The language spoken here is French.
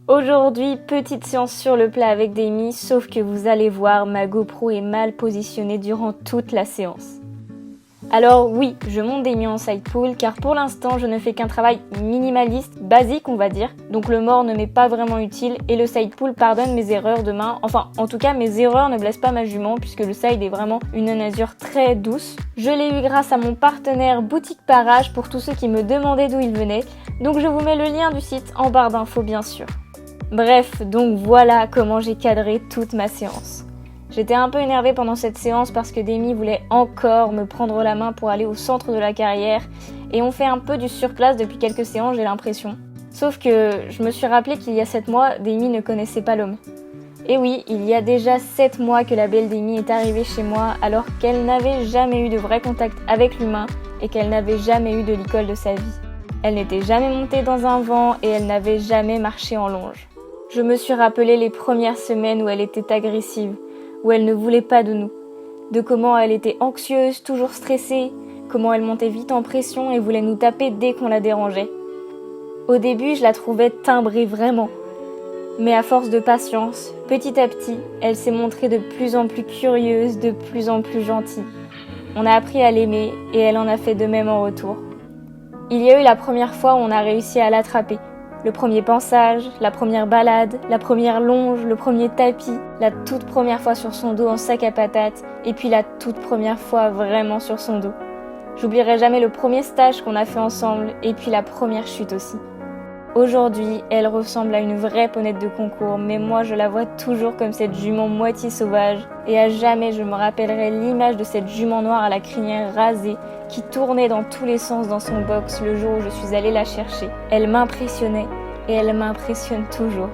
Aujourd'hui, petite séance sur le plat avec Demi, sauf que vous allez voir, ma GoPro est mal positionnée durant toute la séance. Alors oui, je monte Demi en side pull car pour l'instant je ne fais qu'un travail minimaliste, basique on va dire, donc le mort ne m'est pas vraiment utile et le side pull pardonne mes erreurs de main, enfin en tout cas mes erreurs ne blessent pas ma jument puisque le side est vraiment une nasure très douce. Je l'ai eu grâce à mon partenaire Boutique Parage pour tous ceux qui me demandaient d'où il venait, donc je vous mets le lien du site en barre d'infos bien sûr. Bref, donc voilà comment j'ai cadré toute ma séance. J'étais un peu énervée pendant cette séance parce que Demi voulait encore me prendre la main pour aller au centre de la carrière et on fait un peu du surplace depuis quelques séances, j'ai l'impression. Sauf que je me suis rappelé qu'il y a 7 mois, Demi ne connaissait pas l'homme. Et oui, il y a déjà 7 mois que la belle Demi est arrivée chez moi alors qu'elle n'avait jamais eu de vrai contact avec l'humain et qu'elle n'avait jamais eu de licol de sa vie. Elle n'était jamais montée dans un vent et elle n'avait jamais marché en longe. Je me suis rappelé les premières semaines où elle était agressive, où elle ne voulait pas de nous, de comment elle était anxieuse, toujours stressée, comment elle montait vite en pression et voulait nous taper dès qu'on la dérangeait. Au début, je la trouvais timbrée vraiment, mais à force de patience, petit à petit, elle s'est montrée de plus en plus curieuse, de plus en plus gentille. On a appris à l'aimer et elle en a fait de même en retour. Il y a eu la première fois où on a réussi à l'attraper. Le premier pansage, la première balade, la première longe, le premier tapis, la toute première fois sur son dos en sac à patates, et puis la toute première fois vraiment sur son dos. J'oublierai jamais le premier stage qu'on a fait ensemble, et puis la première chute aussi. Aujourd'hui, elle ressemble à une vraie ponette de concours, mais moi je la vois toujours comme cette jument moitié sauvage, et à jamais je me rappellerai l'image de cette jument noire à la crinière rasée, qui tournait dans tous les sens dans son box le jour où je suis allée la chercher. Elle m'impressionnait et elle m'impressionne toujours.